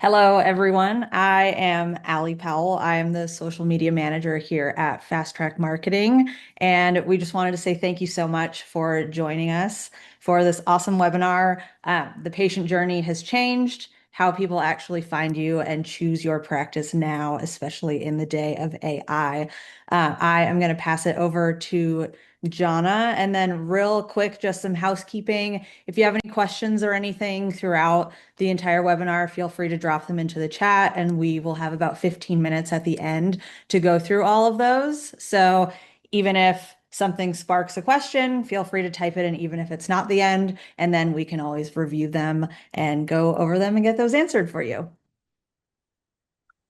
Hello, everyone. I am Allie Powell. I am the social media manager here at Fast Track Marketing. And we just wanted to say thank you so much for joining us for this awesome webinar. The patient journey has changed, how people actually find you and choose your practice now, especially in the day of AI. I am going to pass it over to Jonna, and then real quick, just some housekeeping. If you have any questions or anything throughout the entire webinar, feel free to drop them into the chat, and we will have about 15 minutes at the end to go through all of those. So even if something sparks a question, feel free to type it in, even if it's not the end, and then we can always review them and go over them and get those answered for you.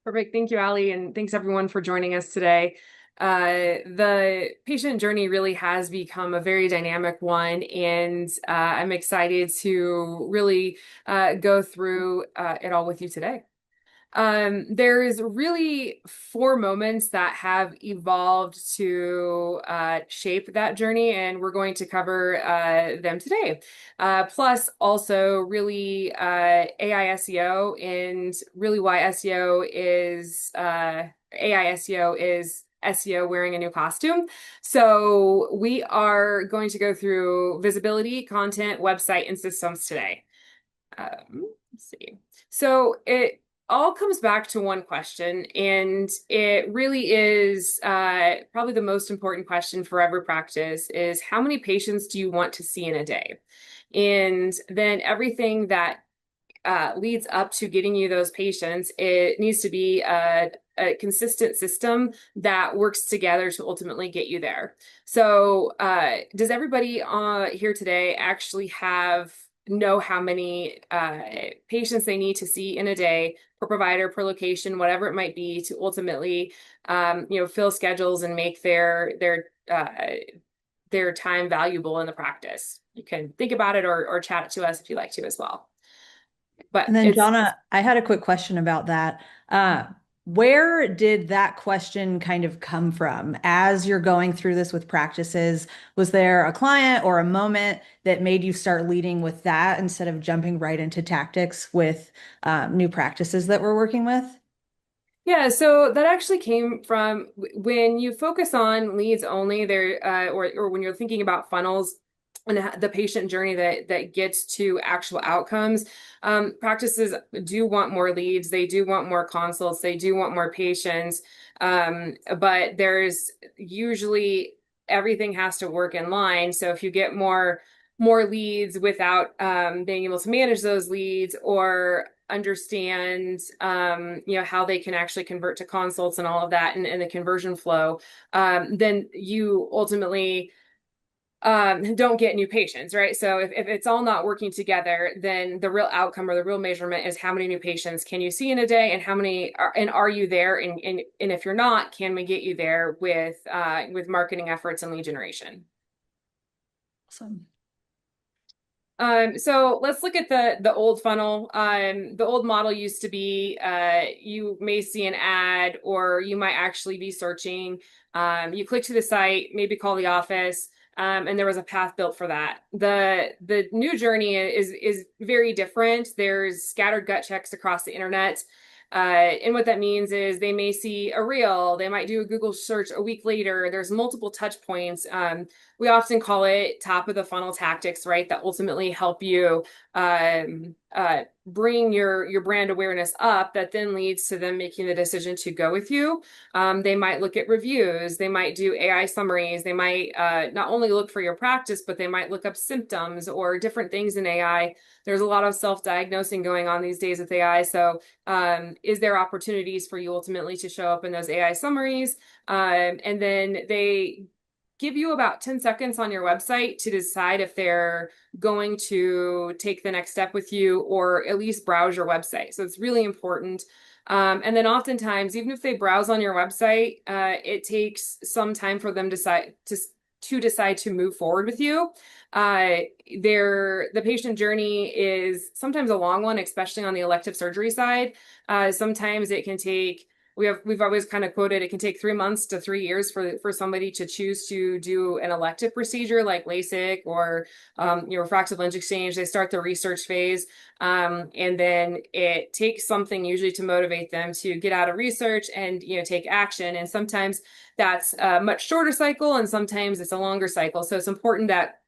Perfect. Thank you, Allie, and thanks everyone for joining us today. The patient journey really has become a very dynamic one, and I'm excited to really go through it all with you today. There's really four moments that have evolved to shape that journey, and we're going to cover them today. Plus, also really AI SEO and really why SEO is AI SEO is SEO wearing a new costume. So we are going to go through visibility, content, website, and systems today. Let's see. So it all comes back to one question, and it really is probably the most important question for every practice is how many patients do you want to see in a day? And then everything that leads up to getting you those patients, it needs to be a consistent system that works together to ultimately get you there. So does everybody here today actually know how many patients they need to see in a day per provider, per location, whatever it might be, to ultimately fill schedules and make their time valuable in the practice? You can think about it or chat it to us if you like to as well. But And then, it's Jonna, I had a quick question about that. Where did that question kind of come from? As you're going through this with practices, was there a client or a moment that made you start leading with that instead of jumping right into tactics with new practices that we're working with? Yeah, so that actually came from when you focus on leads only there, or when you're thinking about funnels and the patient journey that gets to actual outcomes. Practices do want more leads, they do want more consults, they do want more patients, but there's usually everything has to work in line. So if you get more leads without being able to manage those leads or understand how they can actually convert to consults and all of that and the conversion flow, then you ultimately don't get new patients, right? So if it's all not working together, then the real outcome or the real measurement is how many new patients can you see in a day, and how many are you there, and if you're not, can we get you there with marketing efforts and lead generation? Awesome. So let's look at the old funnel. The old model used to be you may see an ad, or you might actually be searching. You click to the site, maybe call the office, and there was a path built for that. The new journey is very different. There's scattered gut checks across the internet. And what that means is they may see a reel, they might do a Google search a week later. There's multiple touch points. We often call it top of the funnel tactics, right? That ultimately help you bring your brand awareness up, that then leads to them making the decision to go with you. They might look at reviews, they might do AI summaries, they might not only look for your practice, but they might look up symptoms or different things in AI. There's a lot of self-diagnosing going on these days with AI. So is there opportunities for you ultimately to show up in those AI summaries? And then they give you about 10 seconds on your website to decide if they're going to take the next step with you, or at least browse your website. So it's really important. And then oftentimes, even if they browse on your website, it takes some time for them to decide to move forward with you. The patient journey is sometimes a long one, especially on the elective surgery side. Sometimes it can take we've always kind of quoted it can take 3 months to 3 years for somebody to choose to do an elective procedure like LASIK or refractive lens exchange. They start the research phase, and then it takes something usually to motivate them to get out of research and take action. And sometimes that's a much shorter cycle, and sometimes it's a longer cycle. So it's important that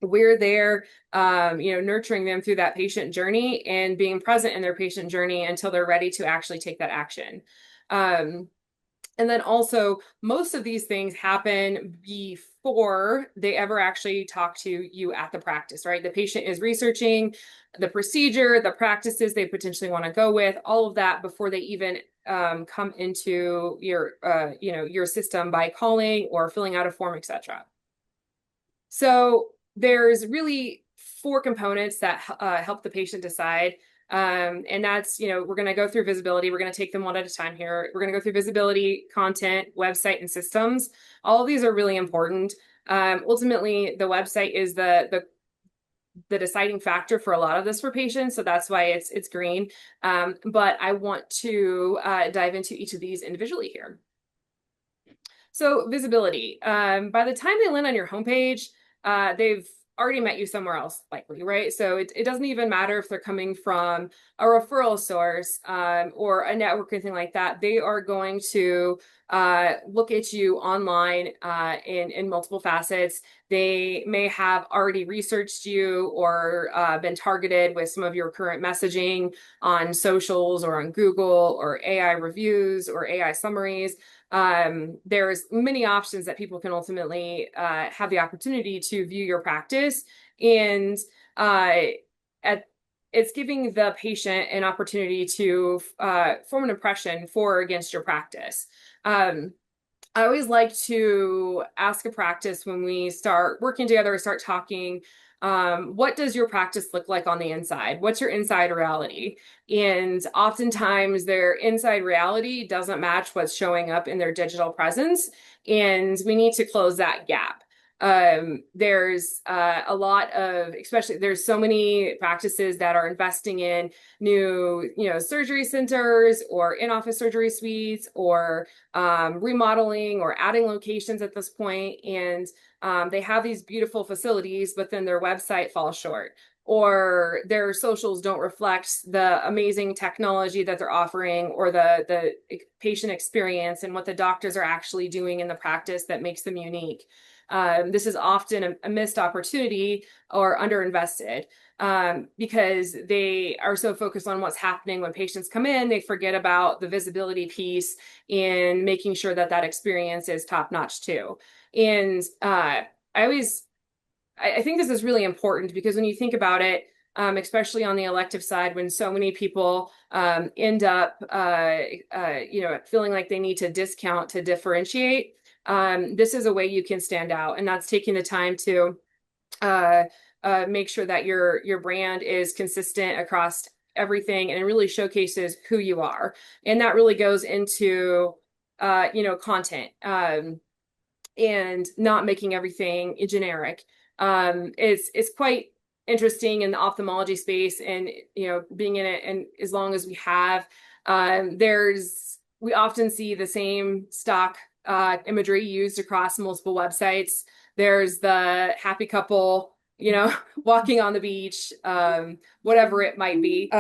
we're there, nurturing them through that patient journey and being present in their patient journey until they're ready to actually take that action. Um, and then also, most of these things happen before they ever actually talk to you at the practice, right? The patient is researching the procedure, the practices they potentially want to go with, all of that before they even come into your system by calling or filling out a form, etc. So there's really four components that help the patient decide. And that's, we're going to go through visibility. We're going to take them one at a time here. We're going to go through visibility, content, website, and systems. All of these are really important. Ultimately, the website is the deciding factor for a lot of this for patients. So that's why it's green. But I want to dive into each of these individually here. So visibility, by the time they land on your homepage, they've already met you somewhere else, likely, right? So it doesn't even matter if they're coming from a referral source or a network or anything like that. They are going to look at you online in multiple facets. They may have already researched you or been targeted with some of your current messaging on socials or on Google or AI reviews or AI summaries. There's many options that people can ultimately have the opportunity to view your practice, and it's giving the patient an opportunity to form an impression for or against your practice. I always like to ask a practice when we start working together, start talking, what does your practice look like on the inside? What's your inside reality? And oftentimes their inside reality doesn't match what's showing up in their digital presence, and we need to close that gap. There's a lot of, especially there's so many practices that are investing in new, surgery centers or in-office surgery suites or remodeling or adding locations at this point. And they have these beautiful facilities, but then their website falls short, or their socials don't reflect the amazing technology that they're offering or the patient experience and what the doctors are actually doing in the practice that makes them unique. This is often a missed opportunity or underinvested because they are so focused on what's happening when patients come in, they forget about the visibility piece in making sure that that experience is top notch too. And I think this is really important because when you think about it, especially on the elective side, when so many people end up, feeling like they need to discount to differentiate, this is a way you can stand out, and that's taking the time to make sure that your brand is consistent across everything and it really showcases who you are. And that really goes into, content and not making everything generic. It's quite interesting in the ophthalmology space, and being in it and as long as we have, we often see the same stock imagery used across multiple websites. There's the happy couple, walking on the beach, whatever it might be.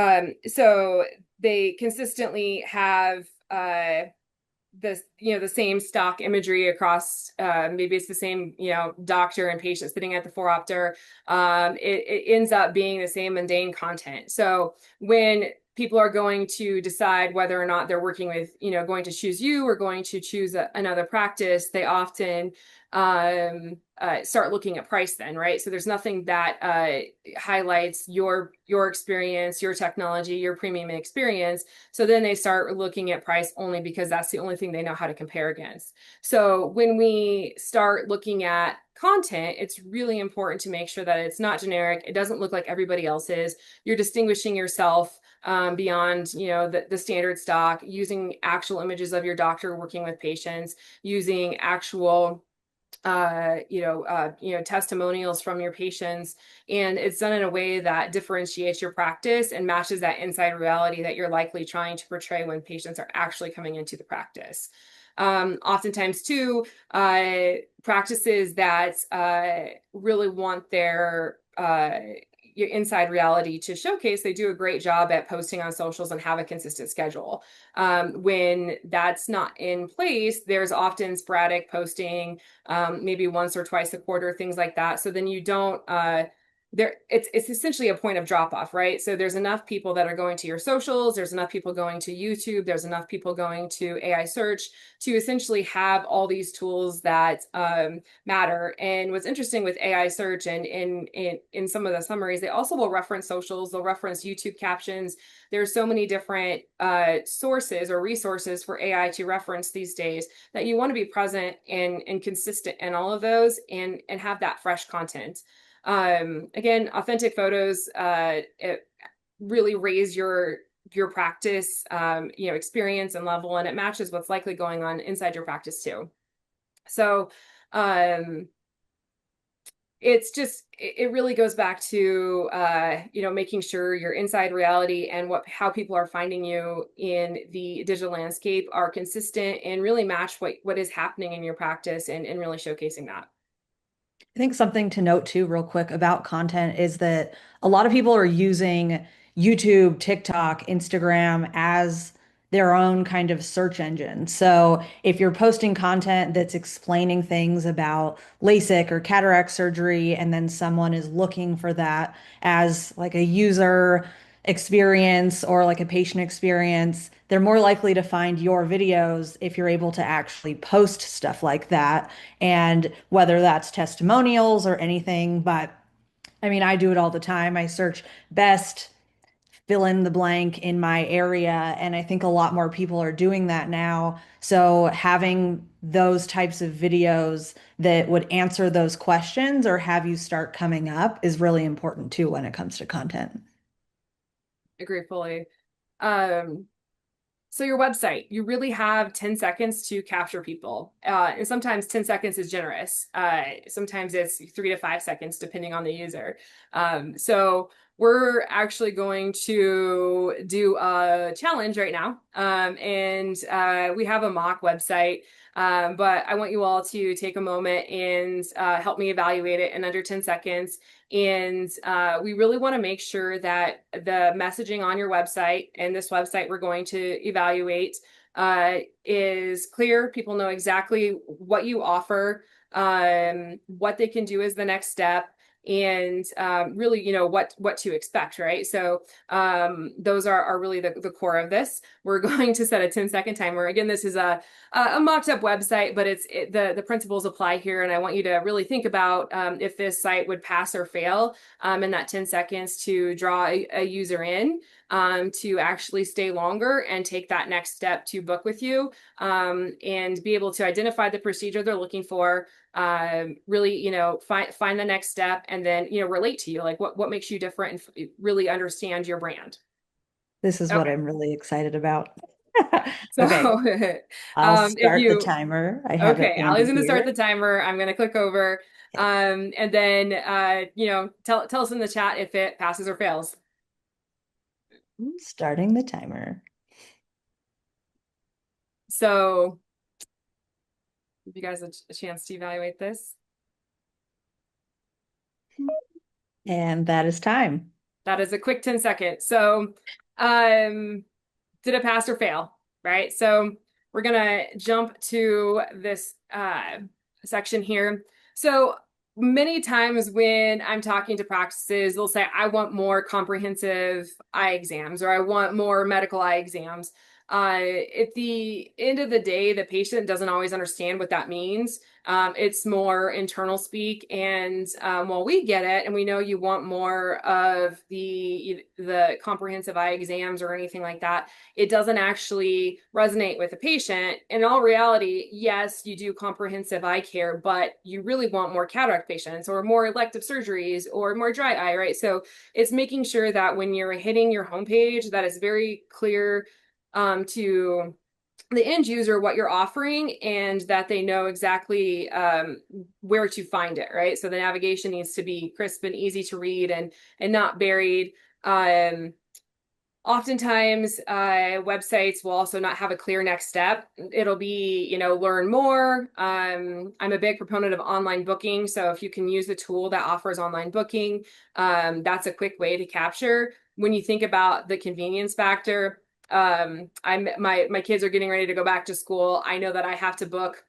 So they consistently have the same stock imagery across, maybe it's the same, doctor and patient sitting at the phoropter. It ends up being the same mundane content. So when people are going to decide whether or not they're working with, going to choose you or going to choose another practice, they often start looking at price then, right? So there's nothing that highlights your experience, your technology, your premium experience. So then they start looking at price only because that's the only thing they know how to compare against. So when we start looking at content, it's really important to make sure that it's not generic. It doesn't look like everybody else's. You're distinguishing yourself beyond, the standard stock, using actual images of your doctor working with patients, using actual testimonials from your patients, and it's done in a way that differentiates your practice and matches that inside reality that you're likely trying to portray when patients are actually coming into the practice. Oftentimes, too, practices that really want their your inside reality to showcase, they do a great job at posting on socials and have a consistent schedule. When that's not in place, there's often sporadic posting, maybe once or twice a quarter, things like that. So then you don't it's essentially a point of drop off, right? So there's enough people that are going to your socials, there's enough people going to YouTube, there's enough people going to AI search to essentially have all these tools that matter. And what's interesting with AI search and in some of the summaries, they also will reference socials, they'll reference YouTube captions. There's so many different sources or resources for AI to reference these days that you want to be present and consistent in all of those and have that fresh content. Again, authentic photos it really raise your practice experience and level, and it matches what's likely going on inside your practice too. So um, it's just it really goes back to making sure your inside reality and how people are finding you in the digital landscape are consistent and really match what is happening in your practice, and really showcasing that. I think something to note too, real quick, about content is that a lot of people are using YouTube, TikTok, Instagram as their own kind of search engine. So if you're posting content that's explaining things about LASIK or cataract surgery, and then someone is looking for that as like a user experience or like a patient experience, they're more likely to find your videos if you're able to actually post stuff like that. And whether that's testimonials or anything, but I mean, I do it all the time. I search best fill in the blank in my area. And I think a lot more people are doing that now. So having those types of videos that would answer those questions or have you start coming up is really important too when it comes to content. Agree fully. Um, So your website, you really have 10 seconds to capture people. And sometimes 10 seconds is generous. Sometimes it's 3 to 5 seconds, depending on the user. So we're actually going to do a challenge right now. And we have a mock website. But I want you all to take a moment and help me evaluate it in under 10 seconds. And we really want to make sure that the messaging on your website and this website we're going to evaluate is clear. People know exactly what you offer, what they can do as the next step, and really, what to expect, right? So those are really the core of this. We're going to set a 10-second timer. Again, this is a mocked up website, but the principles apply here. And I want you to really think about if this site would pass or fail in that 10 seconds to draw a user in to actually stay longer and take that next step to book with you, and be able to identify the procedure they're looking for, really, find the next step, and then, relate to you, like what makes you different, and really understand your brand. This is what Okay. I'm really excited about. Yeah. So, Okay, I'll if start the you, timer. I have it okay, Allie's handy going to start the here. timer. I'm going to click over. Okay, And then, tell us in the chat if it passes or fails. starting the timer. So, give you guys a chance to evaluate this. And that is time. That is a quick 10 seconds. So, um, did it pass or fail? Right. So we're gonna jump to this section here. So many times when I'm talking to practices, they'll say, I want more comprehensive eye exams, or I want more medical eye exams. At the end of the day, the patient doesn't always understand what that means. It's more internal speak, and while we get it, and we know you want more of the comprehensive eye exams or anything like that, it doesn't actually resonate with the patient. In all reality, yes, you do comprehensive eye care, but you really want more cataract patients or more elective surgeries or more dry eye, right? So it's making sure that when you're hitting your homepage, that it's very clear to the end user what you're offering and that they know exactly where to find it, right? So the navigation needs to be crisp and easy to read and not buried. Um, Oftentimes, websites will also not have a clear next step. It'll be, learn more. I'm a big proponent of online booking. So if you can use the tool that offers online booking, that's a quick way to capture. When you think about the convenience factor, my kids are getting ready to go back to school. I know that I have to book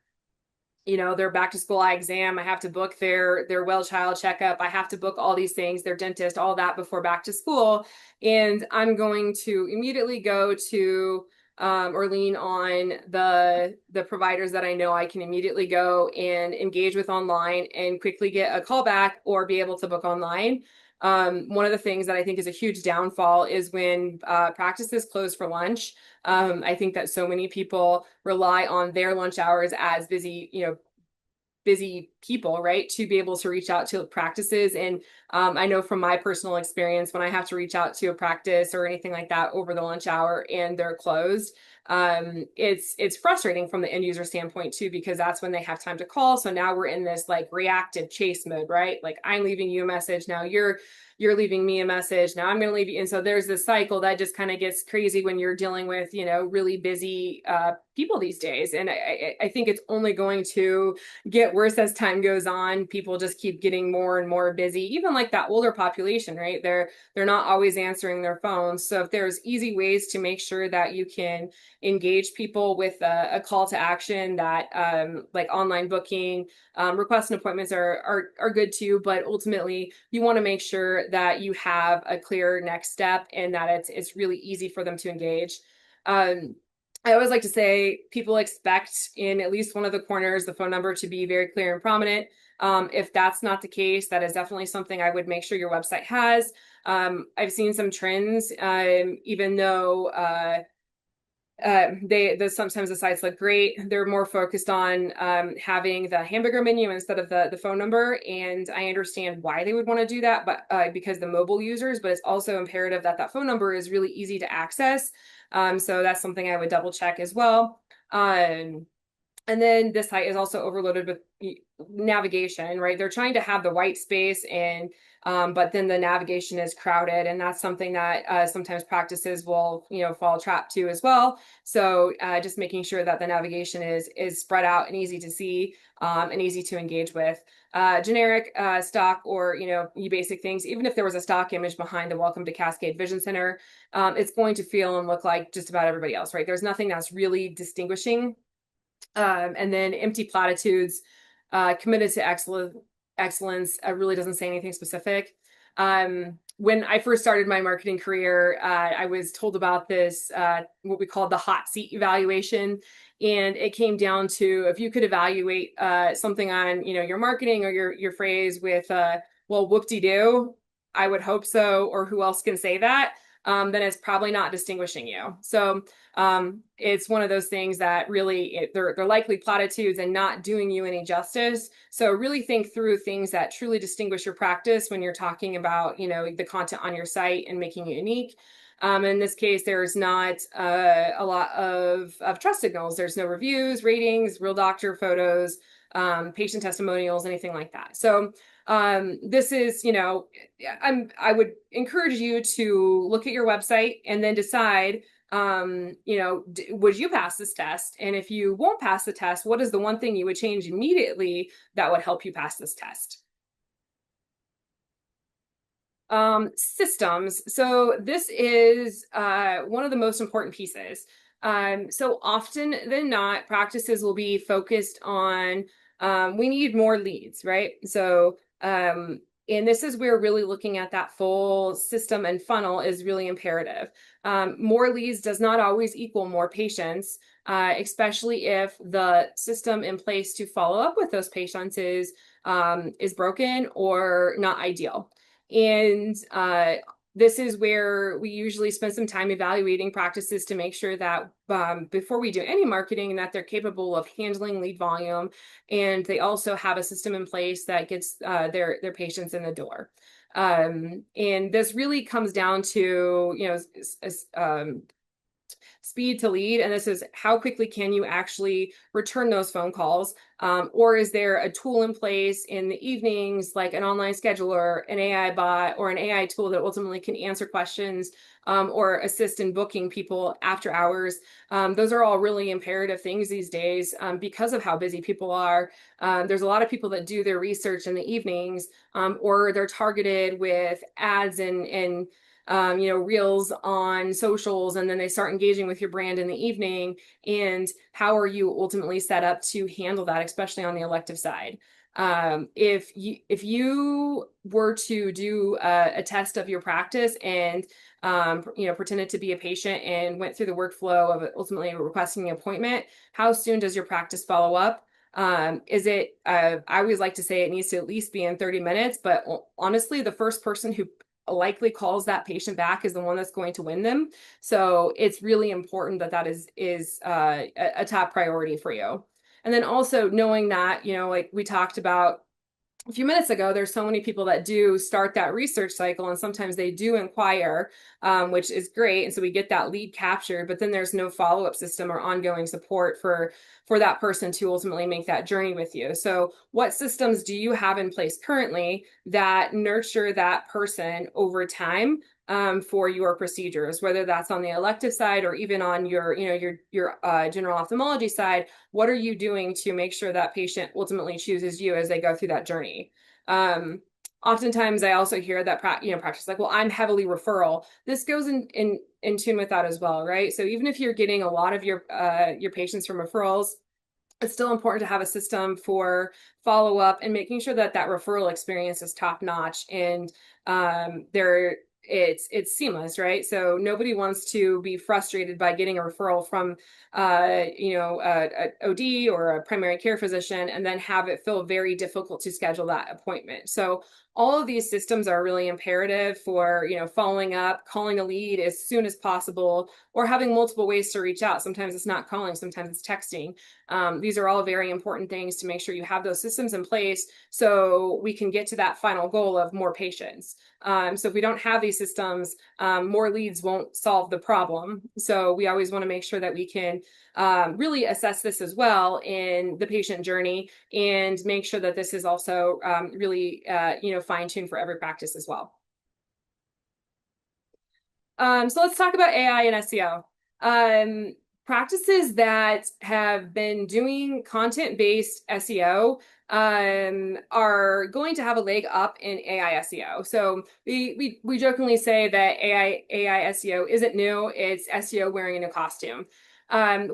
their back to school eye exam. I have to book their well child checkup. I have to book all these things, their dentist, all that before back to school. And I'm going to immediately go to or lean on the providers that I know I can immediately go and engage with online and quickly get a call back or be able to book online. One of the things that I think is a huge downfall is when practices close for lunch. I think that so many people rely on their lunch hours as busy people, right, to be able to reach out to practices. And I know from my personal experience, when I have to reach out to a practice or anything like that over the lunch hour and they're closed, it's frustrating from the end user standpoint too, because that's when they have time to call. So now we're in this like reactive chase mode, right? Like I'm leaving you a message, now you're leaving me a message, now I'm going to leave you. And so there's this cycle that just kind of gets crazy when you're dealing with, really busy people these days. And I think it's only going to get worse as time goes on. People just keep getting more and more busy, even like that older population, right? They're not always answering their phones. So if there's easy ways to make sure that you can engage people with a call to action, that like online booking, requests and appointments are good too, but ultimately you want to make sure that you have a clear next step and that it's really easy for them to engage. I always like to say people expect in at least one of the corners the phone number to be very clear and prominent. If that's not the case, that is definitely something I would make sure your website has. I've seen some trends, even though sometimes the sites look great. They're more focused on having the hamburger menu instead of the phone number, and I understand why they would want to do that, but because the mobile users. But it's also imperative that that phone number is really easy to access. So that's something I would double check as well. And then this site is also overloaded with navigation, right? They're trying to have the white space and but then the navigation is crowded, and that's something that sometimes practices will, fall trap to as well. So just making sure that the navigation is spread out and easy to see and easy to engage with. Generic stock or you basic things, even if there was a stock image behind the Welcome to Cascade Vision Center, it's going to feel and look like just about everybody else, right? There's nothing that's really distinguishing. And then empty platitudes, committed to excellence really doesn't say anything specific. When I first started my marketing career, I was told about this, what we called the hot seat evaluation. And it came down to if you could evaluate something on, your marketing or your phrase with, well, whoop-de-doo, I would hope so, or who else can say that, then it's probably not distinguishing you. So it's one of those things that really they're likely platitudes and not doing you any justice. So really think through things that truly distinguish your practice when you're talking about the content on your site and making it unique. In this case, there's not a lot of trust signals. There's no reviews, ratings, real doctor photos, patient testimonials, anything like that. So this is, I would encourage you to look at your website and then decide, would you pass this test? And if you won't pass the test, what is the one thing you would change immediately that would help you pass this test? Systems. So this is one of the most important pieces. So often than not, practices will be focused on we need more leads, right? So and this is where really looking at that full system and funnel is really imperative. More leads does not always equal more patients, especially if the system in place to follow up with those patients is broken or not ideal. And this is where we usually spend some time evaluating practices to make sure that before we do any marketing, that they're capable of handling lead volume, and they also have a system in place that gets their patients in the door. And this really comes down to speed to lead, and this is how quickly can you actually return those phone calls, or is there a tool in place in the evenings, like an online scheduler, an AI bot, or an AI tool that ultimately can answer questions or assist in booking people after hours? Those are all really imperative things these days because of how busy people are. There's a lot of people that do their research in the evenings, or they're targeted with ads and reels on socials, and then they start engaging with your brand in the evening. And how are you ultimately set up to handle that, especially on the elective side? If you were to do a test of your practice and pretended to be a patient and went through the workflow of ultimately requesting an appointment, how soon does your practice follow up? I always like to say it needs to at least be in 30 minutes, but honestly, the first person who likely calls that patient back is the one that's going to win them. So it's really important that that is a top priority for you. And then also knowing that, like we talked about a few minutes ago, there's so many people that do start that research cycle, and sometimes they do inquire, which is great. And so we get that lead capture, but then there's no follow-up system or ongoing support for that person to ultimately make that journey with you. So what systems do you have in place currently that nurture that person over time for your procedures, whether that's on the elective side or even on your general ophthalmology side? What are you doing to make sure that patient ultimately chooses you as they go through that journey? Oftentimes I also hear that practice like, well, I'm heavily referral. This goes in tune with that as well, right? So even if you're getting a lot of your patients from referrals, it's still important to have a system for follow up and making sure that that referral experience is top notch and there it's seamless, right? So nobody wants to be frustrated by getting a referral from a OD or a primary care physician and then have it feel very difficult to schedule that appointment. So all of these systems are really imperative for, following up, calling a lead as soon as possible, or having multiple ways to reach out. Sometimes it's not calling, sometimes it's texting. These are all very important things to make sure you have those systems in place so we can get to that final goal of more patients. So if we don't have these systems, more leads won't solve the problem. So we always want to make sure that we can really assess this as well in the patient journey and make sure that this is also really, fine-tuned for every practice as well. So let's talk about AI and SEO. Practices that have been doing content-based SEO are going to have a leg up in AI SEO. So we jokingly say that AI SEO isn't new; it's SEO wearing a new costume.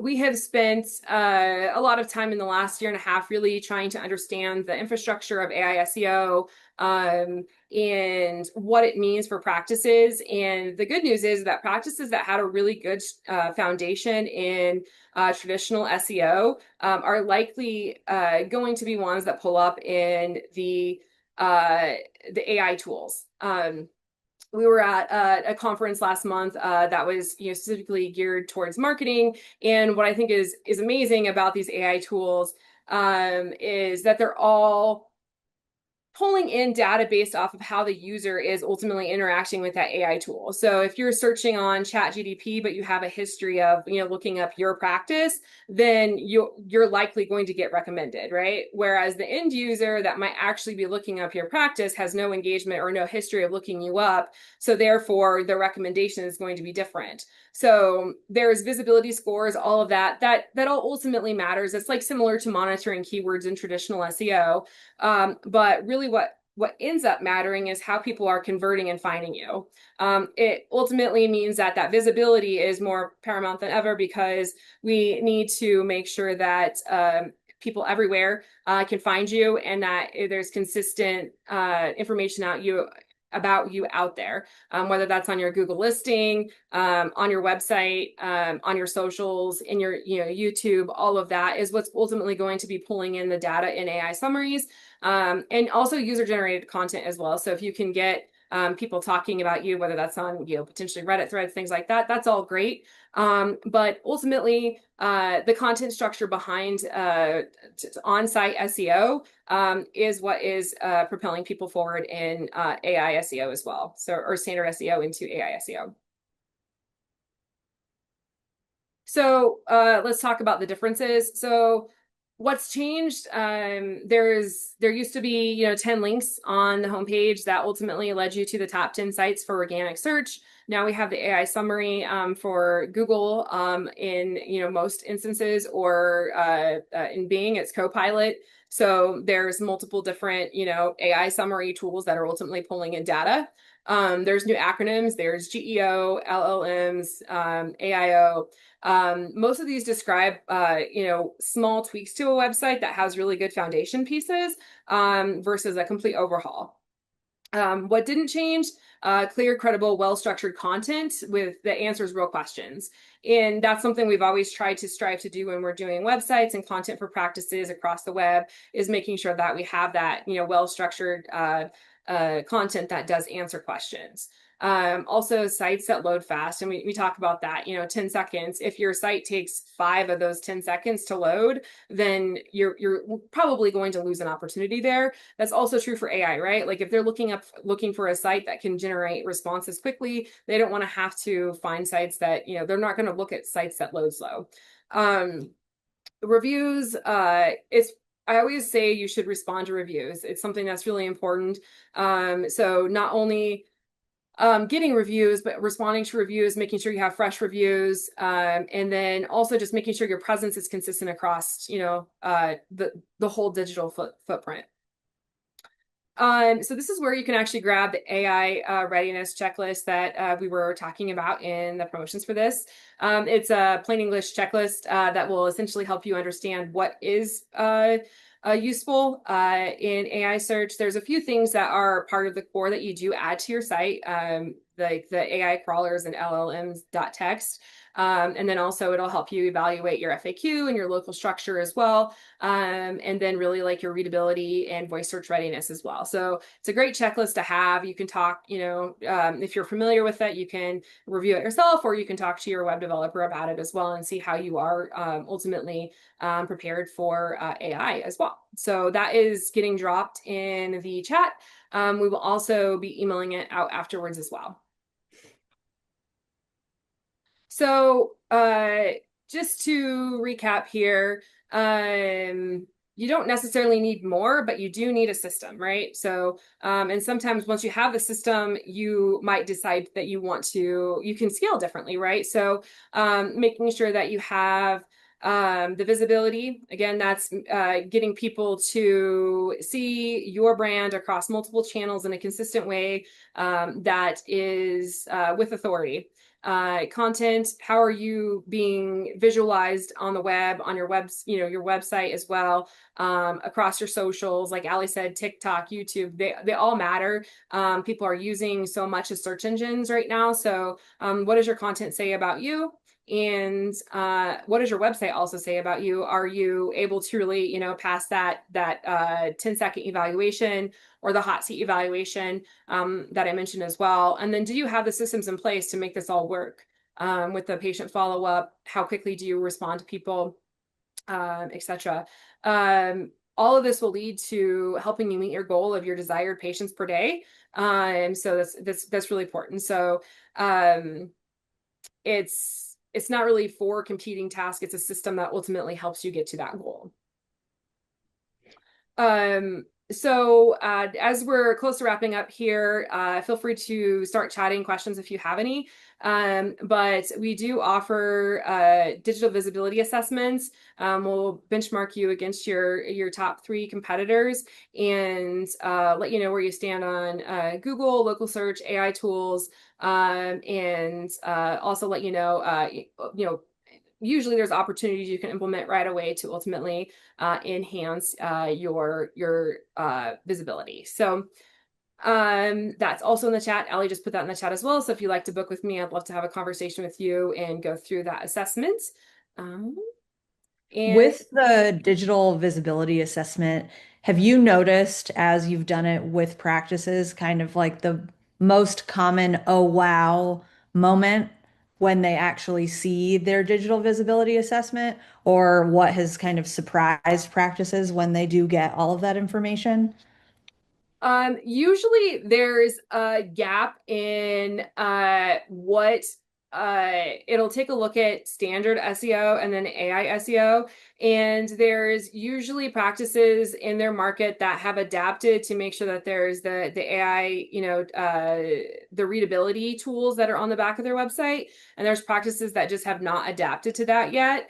We have spent a lot of time in the last year and a half really trying to understand the infrastructure of AI SEO and what it means for practices. And the good news is that practices that had a really good foundation in traditional SEO are likely going to be ones that pull up in the AI tools. We were at a conference last month that was specifically geared towards marketing, and what I think is amazing about these AI tools is that they're all pulling in data based off of how the user is ultimately interacting with that AI tool. So if you're searching on ChatGPT, but you have a history of looking up your practice, then you're likely going to get recommended, right? Whereas the end user that might actually be looking up your practice has no engagement or no history of looking you up. So therefore, the recommendation is going to be different. So there's visibility scores, all of that all ultimately matters. It's like similar to monitoring keywords in traditional SEO. But really what ends up mattering is how people are converting and finding you. It ultimately means that visibility is more paramount than ever because we need to make sure that people everywhere can find you and that there's consistent information about you out there, whether that's on your Google listing, on your website, on your socials, in your YouTube. All of that is what's ultimately going to be pulling in the data in AI summaries, and also user-generated content as well. So if you can get people talking about you, whether that's on potentially Reddit threads, things like that, that's all great. But ultimately, the content structure behind on-site SEO is what is propelling people forward in AI SEO as well. So, or standard SEO into AI SEO. Let's talk about the differences. So what's changed? There used to be, 10 links on the homepage that ultimately led you to the top 10 sites for organic search. Now we have the AI summary for Google in most instances, or in Bing, it's Copilot. So there's multiple different AI summary tools that are ultimately pulling in data. There's new acronyms. There's GEO, LLMs, AIO. Most of these describe, small tweaks to a website that has really good foundation pieces versus a complete overhaul. What didn't change? Clear, credible, well-structured content with that answers real questions. And that's something we've always tried to strive to do when we're doing websites and content for practices across the web, is making sure that we have that, well-structured content that does answer questions. Also, sites that load fast, and we talk about that, 10 seconds. If your site takes 5 of those 10 seconds to load, then you're probably going to lose an opportunity there. That's also true for AI, right? Like if they're looking for a site that can generate responses quickly, they don't want to have to find sites that, they're not going to look at sites that load slow. Reviews, it's I always say you should respond to reviews. It's something that's really important. So not only getting reviews, but responding to reviews, making sure you have fresh reviews, and then also just making sure your presence is consistent across, the whole digital footprint. So this is where you can actually grab the AI readiness checklist that we were talking about in the promotions for this. It's a plain English checklist that will essentially help you understand what is useful in AI search. There's a few things that are part of the core that you do add to your site, like the AI crawlers and LLMs.txt. And then also it'll help you evaluate your FAQ and your local structure as well. And then really like your readability and voice search readiness as well. So it's a great checklist to have. You can talk, if you're familiar with it, you can review it yourself, or you can talk to your web developer about it as well and see how you are ultimately prepared for AI as well. So that is getting dropped in the chat. We will also be emailing it out afterwards as well. So just to recap here, you don't necessarily need more, but you do need a system, right? So, and sometimes once you have the system, you might decide that you can scale differently, right? So, making sure that you have the visibility, again, that's getting people to see your brand across multiple channels in a consistent way that is with authority. Content, how are you being visualized on the web, on your your website as well, across your socials, like Ali said, TikTok, YouTube, they all matter. People are using so much as search engines right now. So what does your content say about you? And what does your website also say about you? Are you able to really, pass that 10-second evaluation or the hot seat evaluation that I mentioned as well? And then do you have the systems in place to make this all work with the patient follow-up? How quickly do you respond to people, etc.? All of this will lead to helping you meet your goal of your desired patients per day. So that's really important. So it's not really for competing tasks. It's a system that ultimately helps you get to that goal. As we're close to wrapping up here, feel free to start chatting questions if you have any. But we do offer digital visibility assessments. We'll benchmark you against your top 3 competitors and let you know where you stand on Google, local search, AI tools, and also let you know, usually there's opportunities you can implement right away to ultimately enhance your visibility. So that's also in the chat. Ali just put that in the chat as well. So if you'd like to book with me, I'd love to have a conversation with you and go through that assessment. And With the digital visibility assessment, have you noticed as you've done it with practices, kind of like the most common oh wow moment when they actually see their digital visibility assessment, or what has kind of surprised practices when they do get all of that information? usually there's a gap in what it'll take a look at standard SEO and then AI SEO. And there's usually practices in their market that have adapted to make sure that there's the AI, the readability tools that are on the back of their website. And there's practices that just have not adapted to that yet.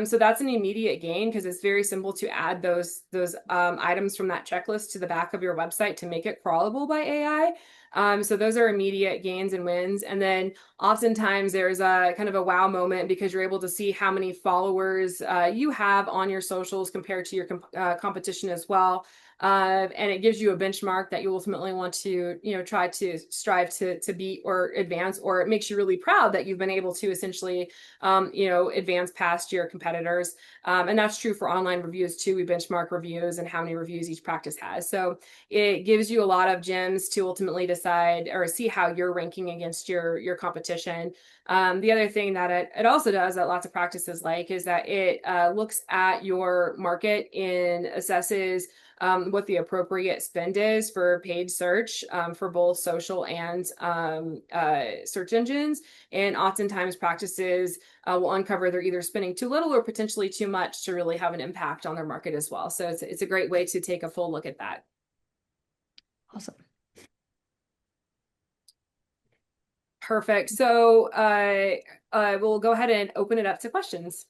So that's an immediate gain because it's very simple to add those items from that checklist to the back of your website to make it crawlable by AI. So those are immediate gains and wins. And then oftentimes there's a kind of a wow moment because you're able to see how many followers you have on your socials compared to your competition as well. And it gives you a benchmark that you ultimately want to, try to strive to beat or advance, or it makes you really proud that you've been able to essentially, advance past your competitors. And that's true for online reviews too. We benchmark reviews and how many reviews each practice has. So it gives you a lot of gems to ultimately decide or see how you're ranking against your competition. The other thing that it also does that lots of practices like is that it looks at your market and assesses what the appropriate spend is for paid search for both social and search engines. And oftentimes practices will uncover they're either spending too little or potentially too much to really have an impact on their market as well. So it's a great way to take a full look at that. Awesome. Perfect. So we'll go ahead and open it up to questions.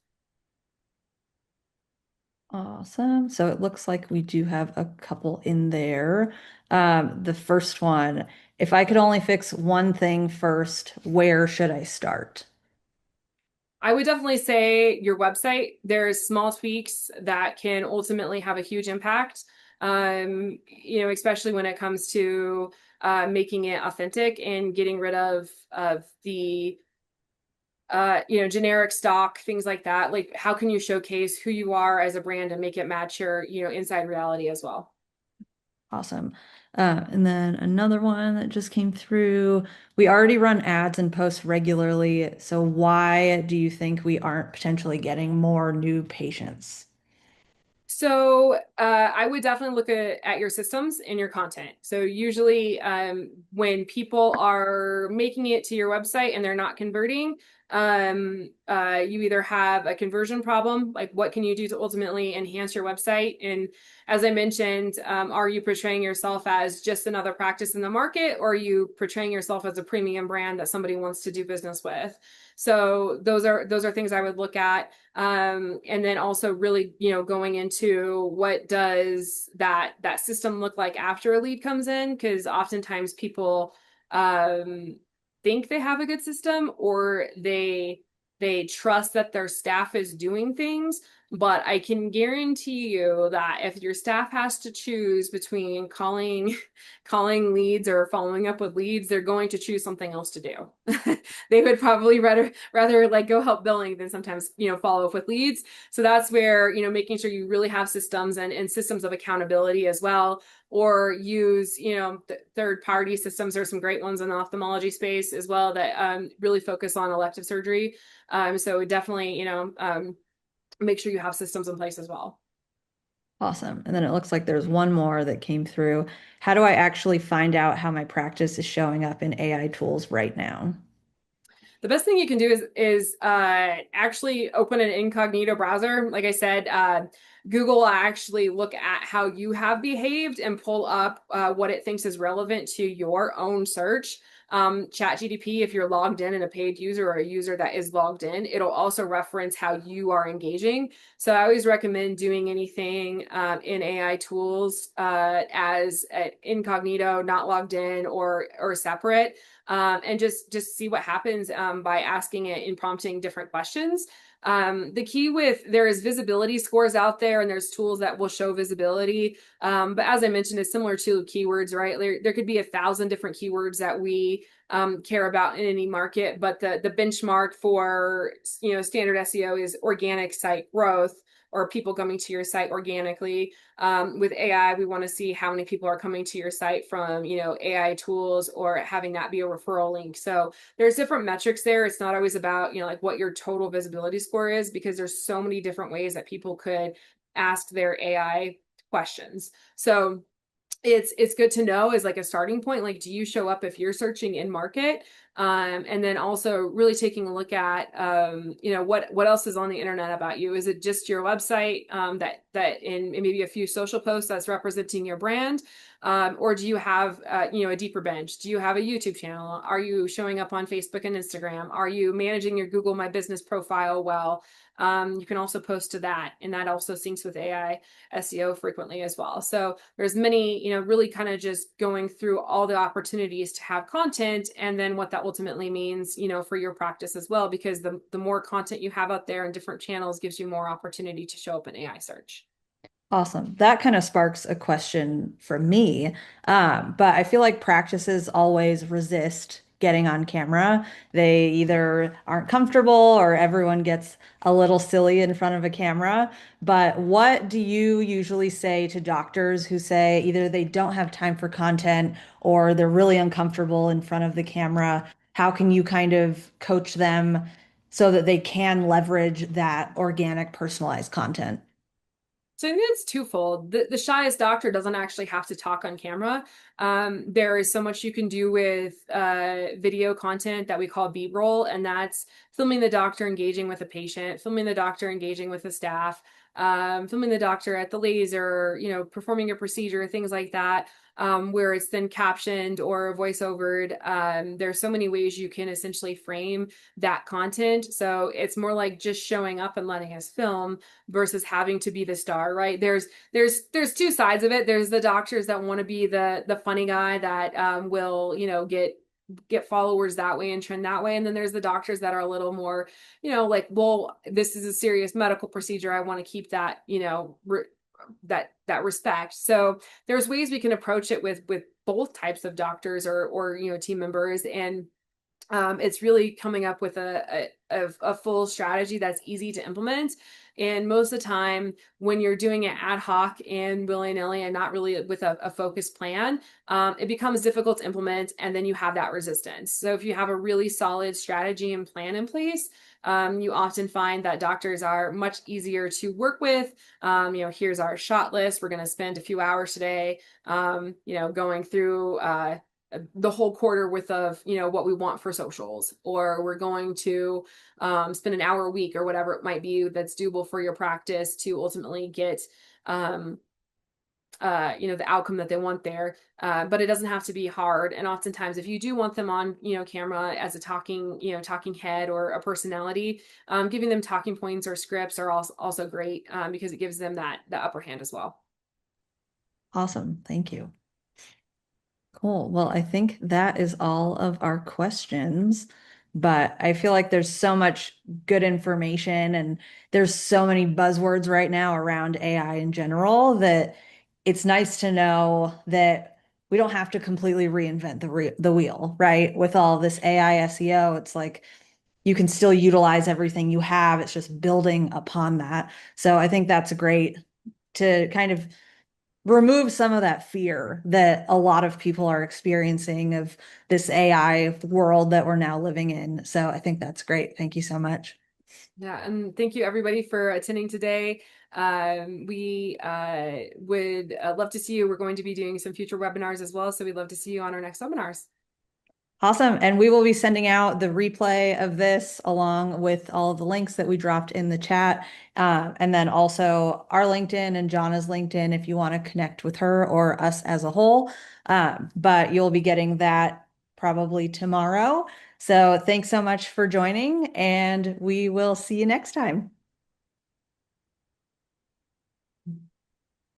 Awesome. So it looks like we do have a couple in there. The first one, if I could only fix one thing first, where should I start? I would definitely say your website. There's small tweaks that can ultimately have a huge impact. Especially when it comes to making it authentic and getting rid of the generic stock, things like that. Like, how can you showcase who you are as a brand and make it match your, inside reality as well? Awesome. And then another one that just came through. We already run ads and post regularly. So why do you think we aren't potentially getting more new patients? So I would definitely look at your systems and your content. So usually when people are making it to your website and they're not converting, you either have a conversion problem, like what can you do to ultimately enhance your website? And as I mentioned, are you portraying yourself as just another practice in the market, or are you portraying yourself as a premium brand that somebody wants to do business with? So those are things I would look at. And then also really, going into what does that system look like after a lead comes in? Because oftentimes people think they have a good system, or they trust that their staff is doing things. But I can guarantee you that if your staff has to choose between calling leads or following up with leads, they're going to choose something else to do. They would probably rather like go help billing than sometimes, follow up with leads. So that's where, making sure you really have systems and systems of accountability as well, or use, third party systems. There's some great ones in the ophthalmology space as well that really focus on elective surgery. So definitely, make sure you have systems in place as well. Awesome. And then it looks like there's one more that came through. How do I actually find out how my practice is showing up in AI tools right now? The best thing you can do is actually open an incognito browser. Like I said, Google will actually look at how you have behaved and pull up what it thinks is relevant to your own search. ChatGPT, if you're logged in and a paid user or a user that is logged in, it'll also reference how you are engaging. So I always recommend doing anything in AI tools as incognito, not logged in, or separate, and just see what happens by asking it and prompting different questions. The key with there is visibility scores out there, and there's tools that will show visibility. But as I mentioned, it's similar to keywords, right? There could be 1,000 different keywords that we care about in any market, but the benchmark for standard SEO is organic site growth, or people coming to your site organically. With AI, we want to see how many people are coming to your site from, AI tools, or having that be a referral link. So there's different metrics there. It's not always about, like what your total visibility score is, because there's so many different ways that people could ask their AI questions. So it's good to know as like a starting point. Like, do you show up if you're searching in market? And then also really taking a look at, what else is on the internet about you? Is it just your website, that in maybe a few social posts that's representing your brand? Or do you have, a deeper bench? Do you have a YouTube channel? Are you showing up on Facebook and Instagram? Are you managing your Google My Business profile well? You can also post to that, and that also syncs with AI SEO frequently as well. So there's many, really kind of just going through all the opportunities to have content, and then what that ultimately means, for your practice as well, because the more content you have out there in different channels gives you more opportunity to show up in AI search. Awesome. That kind of sparks a question for me. But I feel like practices always resist getting on camera. They either aren't comfortable or everyone gets a little silly in front of a camera. But what do you usually say to doctors who say either they don't have time for content or they're really uncomfortable in front of the camera? How can you kind of coach them so that they can leverage that organic, personalized content? So I think it's twofold. The shyest doctor doesn't actually have to talk on camera. There is so much you can do with video content that we call B-roll, and that's filming the doctor engaging with a patient, filming the doctor engaging with the staff, filming the doctor at the laser, performing a procedure, things like that, where it's then captioned or voiceovered. There's so many ways you can essentially frame that content. So it's more like just showing up and letting us film versus having to be the star, right? There's two sides of it. There's the doctors that want to be the funny guy that will, get followers that way and trend that way, and then there's the doctors that are a little more, like, well, this is a serious medical procedure, I want to keep that, that respect. So there's ways we can approach it with both types of doctors or team members, and it's really coming up with a full strategy that's easy to implement. And most of the time, when you're doing it ad hoc and willy-nilly and not really with a focused plan, it becomes difficult to implement, and then you have that resistance. So if you have a really solid strategy and plan in place, you often find that doctors are much easier to work with. Here's our shot list. We're going to spend a few hours today, going through the whole quarter worth of what we want for socials, or we're going to spend an hour a week or whatever it might be that's doable for your practice to ultimately get the outcome that they want there. But it doesn't have to be hard, and oftentimes if you do want them on camera as a talking head or a personality, giving them talking points or scripts are also great, because it gives them the upper hand as well. Awesome. Thank you. Cool. Well, I think that is all of our questions, but I feel like there's so much good information and there's so many buzzwords right now around AI in general that it's nice to know that we don't have to completely reinvent the wheel, right? With all this AI SEO, it's like you can still utilize everything you have. It's just building upon that. So I think that's great to kind of remove some of that fear that a lot of people are experiencing of this AI world that we're now living in. So I think that's great. Thank you so much. Yeah, and thank you everybody for attending today. We would love to see you. We're going to be doing some future webinars as well, so we'd love to see you on our next webinars. Awesome. And we will be sending out the replay of this along with all of the links that we dropped in the chat. And then also our LinkedIn and Jonna's LinkedIn if you want to connect with her or us as a whole. But you'll be getting that probably tomorrow. So thanks so much for joining, and we will see you next time.